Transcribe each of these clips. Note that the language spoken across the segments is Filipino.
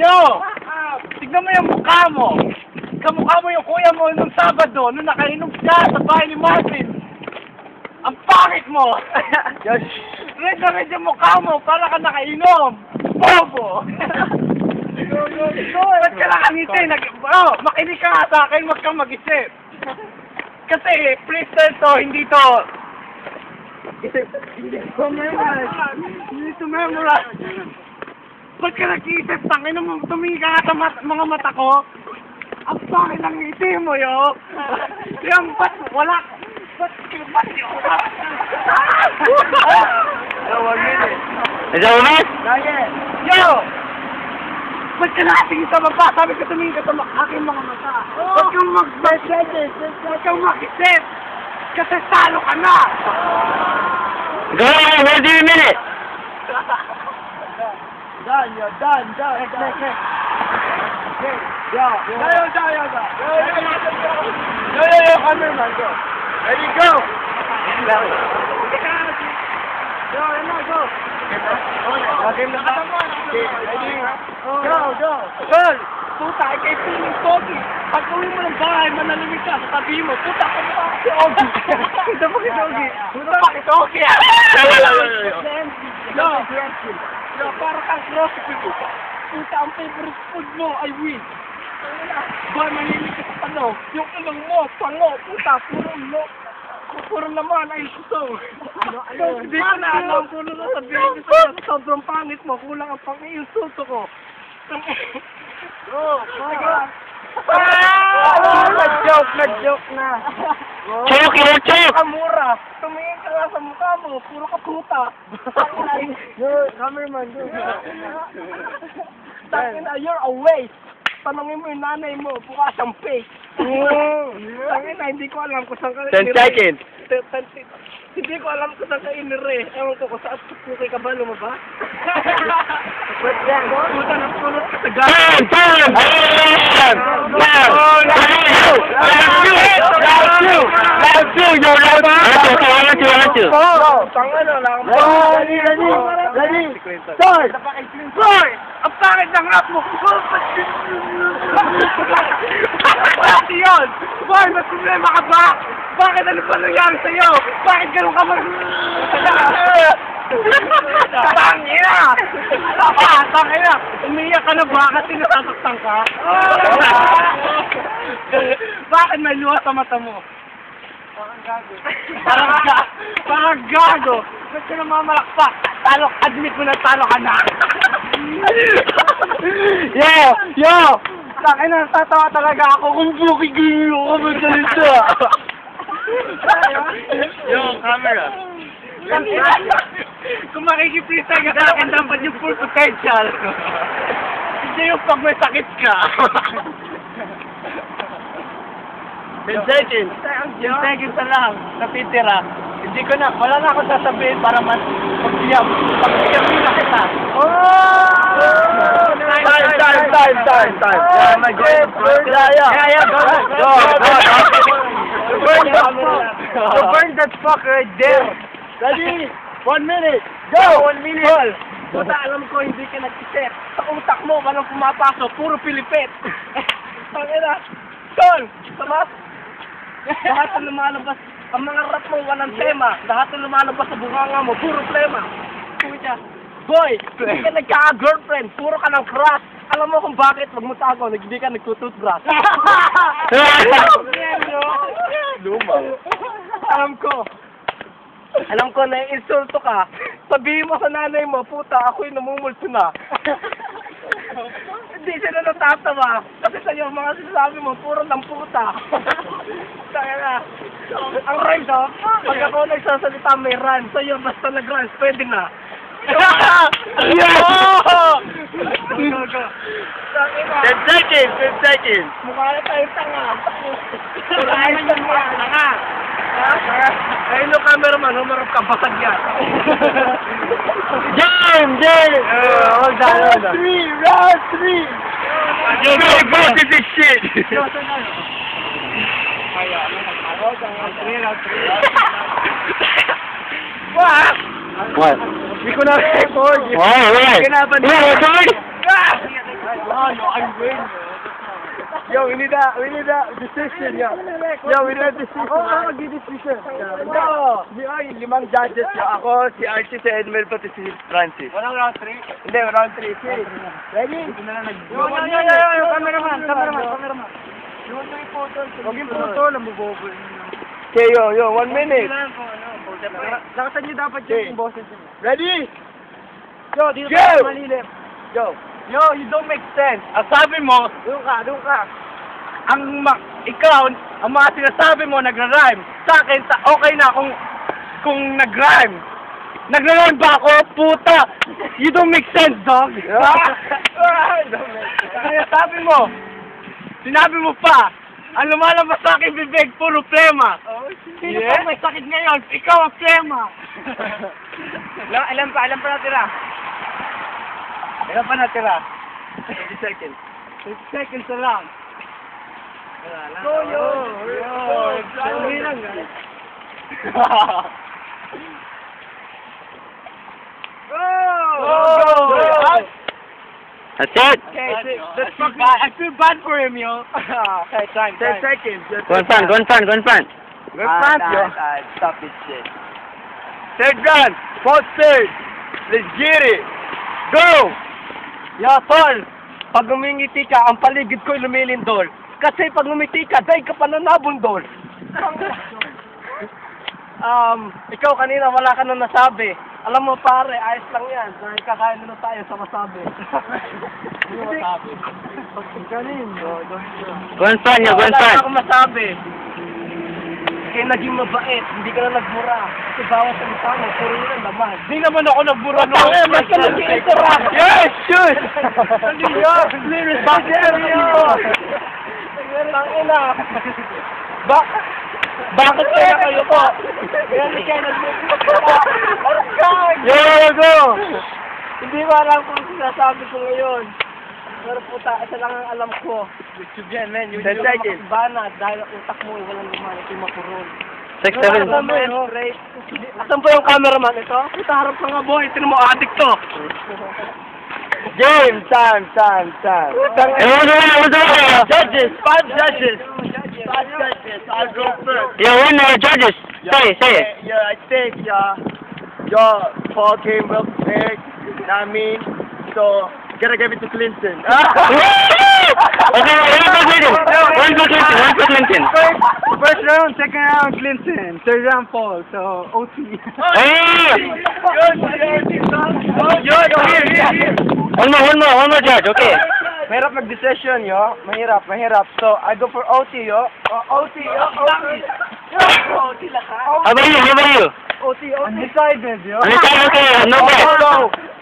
Yo! Tignan mo yung mukha mo. Kamukha mo yung kuya mo nung Sabado, nung nakainom ka sa bahay ni Martin. Ang pangit mo! Yes. Red yung mukha mo, para ka nakainom. Bobo! Ba't ka nakangiti? Makinig ka nga sa akin, wag kang mag-isip. Kasi, freestyle to, hindi to. Hindi to memorize. Ba't ka nag-iisip? Tangin mo, tumingin ka nga sa mga mata ko. Ang pangit ang ngiti mo, yo. Yung, ba't wala? Ba't yun? Is that what? Yo! Ba't ka nakatingin sa baba? Sabi ko tumingin ka sa aking mga mata. Ba't kang ba't kang mag-isip? Kasi talo ka na! Go on, what do you mean it? Done. Next. Yo, cameraman, go. Ready, go! Yo, go! Go! Girl! Puta, kay feeling Togi. Pag uwi mo ng bahay, manalimik ka, sabihin mo, puta, kumukha ka si Ogi. Puta pa si Ogi. Puta pa si Ogi. Yo, para kang crossfit. Puta, ang favorite food mo ay weed. Boy, manilig ka sa pano. Yung ilong mo, pango, puta, puro naman ay gusto. Hindi ko na alam kung ano sabihin ko sa'yo. Sobrang pangit mo, kulang ang pang-iinsulto ko. Nag-joke na. Choke! Kamura, tumingin ka nga sa mukha mo, puro ka puta. Cameraman, go. Tangina, you're a waste. Tanongin mo yung nanay mo, buka siyang fake. Tangina, hindi ko alam kung saan ka 10 seconds. Hindi ko alam kung saan ka inire. Ewan ko kung saan kukay ka ba lumaba. Puta na pulot ka sa gano'n. Time! Round two! Ready! Start! Boy! Ang pangit ng rap mo! Pati yun! Boy, may problema ka ba? Bakit ano ba nangyari sa'yo? Bakit ganun ka mag... Tangina! Tangina! Umiyak ka na ba? Kasi nasasaktan ka? Bakit may luha sa mata mo? Parang gago! Ba't ka namamalakpak? Admit mo na talo ka na! Yo! Tangina, tatawa talaga ako kung bukigil ako magsalita! Yo, camera. Kung makikipisa ka sa akin, dapat yung full potential. Hindi yung pag may sakit ka. 10 seconds. 10 seconds na lang, natitira. Hindi ko na, wala na akong sasabihin para mag-siyam. Pag-siyam na kita. Time. Yeah, my God. Yeah, go. Burn that fuck right there. Ready? 1 minute. Go! 1 minute. Puta, alam ko hindi ka nag-isip. Sa utak mo, walang pumapasok. Puro Pilipit. Tangina. Sol! Sarap. Lahat ang lumalabas. Ang mga rap mo, walang tema. Lahat ang lumalabas sa bunganga mo. Puro plema. Puta. Boy, hindi ka nagkaka-girlfriend. Puro ka ng crush. Alam mo kung bakit? Wag mo tago. Hindi ka nagtutoothbrush. Luma. Alam ko na insulto ka. Sabihin mo sa nanay mo, puta, ako'y namumulto na. Hindi sila natatawa. Kasi sa'yo, mga sinasabi mo, puro ng puta. Kaya na. Ang rhymes, pag ako nagsasalita, may rhymes. Sa'yo, basta nag-rhymes, pwede na. Go! 10 seconds. Mukha na tayo tanga. Kulahin naman mo yan, tanga. Ayun yung cameraman, humarap ka, basag yan. Game! Round 3! Yo, go to this shit! What? Hindi ko na record. Alright. Kinaban. Yeah, I win. Yo, we need a decision, yo. Yo, we need a decision. Oh, decision. No. Ay, 5 judges, yo. Ako, si Archie, si Edmel, pati si Francis. Walang round 3? Hindi, round 3. Ready? Yo, cameraman. Huwag yung putol, ang bubobo. Okay, yo, 1 minute. Lakasan niyo dapat yung boses niyo. Ready? Yo, dito ka malilim. Yo, you don't make sense. Ang sabi mo, doon ka. Ikaw, ang mga sinasabi mo, nagra-rhyme. Sa akin, okay na kung nag-rhyme. Nagra-rhyme ba ako? Puta! You don't make sense, dog. Sinabi mo pa, ang lumalabas sa akin bibig, puro plema. Sino pa may sakit ngayon? Ikaw ang plema. Alam pa natira. Ilan pa natira? 20 seconds. 20 seconds na lang. Go, yo! Hindi lang, guys. Go! That's it. Okay, I feel bad for him, yo. Okay, time. 10 seconds. Go in front. Good front, yo. Stop this shit. Third gun. Fourth third. Let's get it. Go! Yo, tol. Pag ngumingiti ka, ang paligid ko'y lumilindol. Kasi pag ngumiti ka, dahil ka pa nanabundol. Ikaw kanina wala ka na nasabi. Alam mo pare, ayos lang yan. Dahil kakain na tayo sa masabi. Hindi masabi. Pagkanin. Go in front, yo. Go in Wala front. na akong masabi. Kaya naging mabait, hindi ka na nagmura. Kasi bawat sa mukha mo, puro yun ang laman. Di naman ako nagmura no. Mas ka nag-interact. Yes, shoot! Hindi yun. Lyrics. Bakit yun? Tangina. Bakit kaya kayo po? Kaya hindi kayo nag-interact. Go! Hindi ko alam kung sinasabi ko ngayon. Pero puta, isa lang ang alam ko. YouTube yan, man. Yung makakabana dahil ang utak mo walang luman. Ito yung mapurol. 6, 7. Asan ba yung cameraman ito? Puta, harap ka nga boy. Sino mo addict to? Game! Time! Who's the winner? Judges! 5 judges! I'll go first. Yo, winner, judges. Say it. Yeah, I think, Paul came well prepared. I mean, so... Gotta give it to Clinton. Okay, one for Clinton. First round, second round, Clinton. Third round, Paul. So, OT. Hey! One more judge, okay. Mahirap mag-decision, yo. Mahirap. So, I go for OT, yo. OT. OT lahat. How about you? OT. Undecided, yo. Okay, no bet.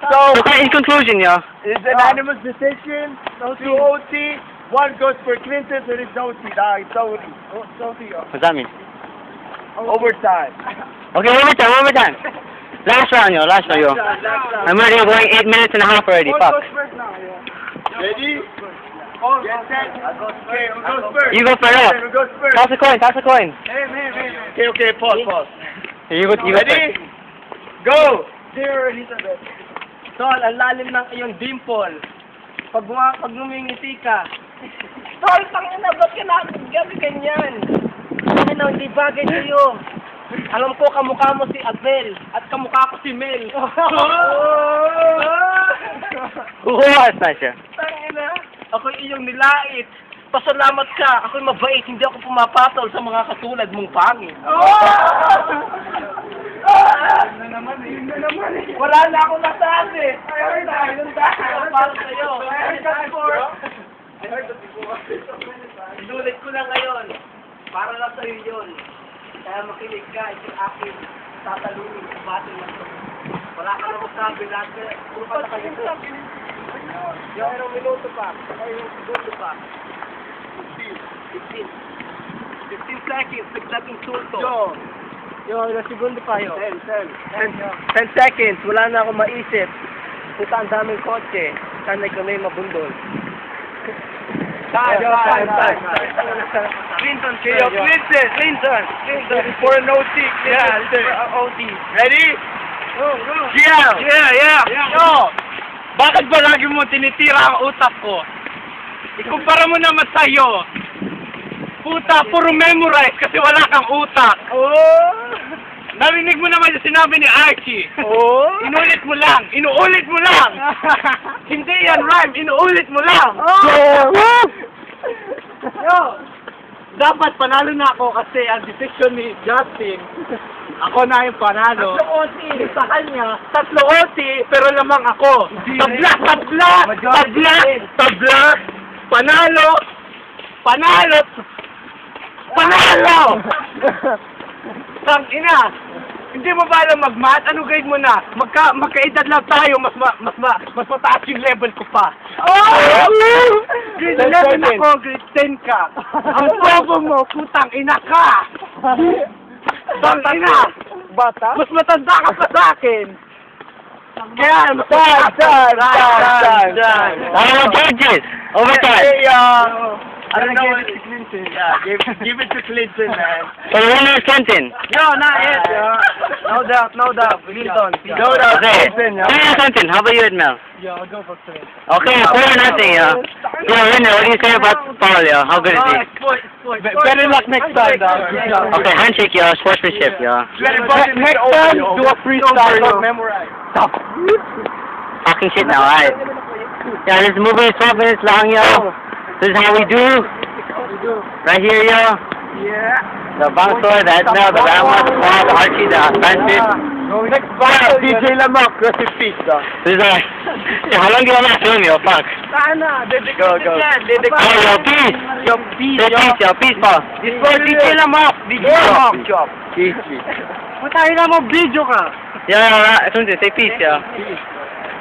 So, in conclusion, yo. It's an unanimous decision. To OT. One goes for Clinton, there is no OT. It's OT, yo. What's that mean? Overtime. Okay, one more time. Last round, yo. I'm already going 8 minutes and a half already. Fuck. Ready? Oh, get set. Okay, who goes first? You go first. Who goes first? Toss a coin. Okay, pause. You go Ready? first. Go! Dear Elizabeth. Tol, ang lalim ng iyong dimple. Pag ngumingiti ka. Tol, tangina, ba't ka nakagabi ganyan? Tangina, hindi bagay sa'yo. Alam ko, kamukha mo si Abel at kamukha ko si Mel. Who was that, siya? Tangina, ako'y iyong nilait. Pasalamat ka, ako'y mabait, hindi ako pumapatol sa mga katulad mong pangit. Yun na naman eh. Wala na akong nasabi. Ayun na. Para sa'yo. Inulit ko lang ngayon. Para lang sa'yo yun. Kaya makinig ka, ito akin tatalunin sa battle na ito. Wala ka na masabi lahat. Puro ka na kayo. Yung anong minuto pa. Ayun, segundo pa. 15 seconds. Nagdating sulto. Yo, ilang segundo pa yo. 10 seconds. Wala na akong maisip. Puta, ang daming kotse. Sana'y kami mabundol. Time. Clinton. For an OT. Yeah, OT. Ready? Go. Yeah. Yo. Bakit ba lagi mo tinitira ang utak ko? Ikumpara mo naman sa'yo. Puta, puro memorize kasi wala kang utak. Narinig mo naman yung sinabi ni Archie. Inulit mo lang. Inuulit mo lang. Hindi yan rhyme. Inuulit mo lang. Yo, dapat panalo na ako kasi ang decision ni Justin, ako na yung panalo. 3 OT sa kanya. 3 OT, pero lamang ako. Tabla! Panalo! Tang ina! Hindi mo ba alam mag-math? Ano grade mo na? Magkaedad lang tayo, mas mataas yung level ko pa. Grade 11 ako, grade 10 ka. Ang bobo mo, putang ina ka! Tang ina! Bata? Mas matanda ka pa sa akin! Kaya, Judges! Overtime! I don't know it's Clinton. Yeah, give it to Clinton, man. So the winner is Clinton. No, not it. No doubt. Clinton. No doubt. Okay. Clinton. Winner is Clinton. How about you, Mel? Yeah, I'll go for Clinton. Okay, 4-0. Yeah, winner. What do you say about Paul? How good is he? Better luck next time, dog. Okay, handshake, yo. Sportsmanship, yo. Next time, do a freestyle. Don't memorize. Stop. Talking shit now, alright. Yeah, this movie is 12 minutes long, yo. This is how we do. Right here, yo. Yeah. The bouncer, the Edna, the Rama, the Paul, the Archie, the Francis. Next battle, DJ Lamok, rest in peace, dog. This is how long do you want me to film, yo? Fuck. Sana, Go. Oh, yo, peace. Yo, peace, Yo, peace, Paul. This boy, DJ Lamok. DJ Lamok. Peace. Putahin na mo, video ka. Yeah, say peace, yo. Peace.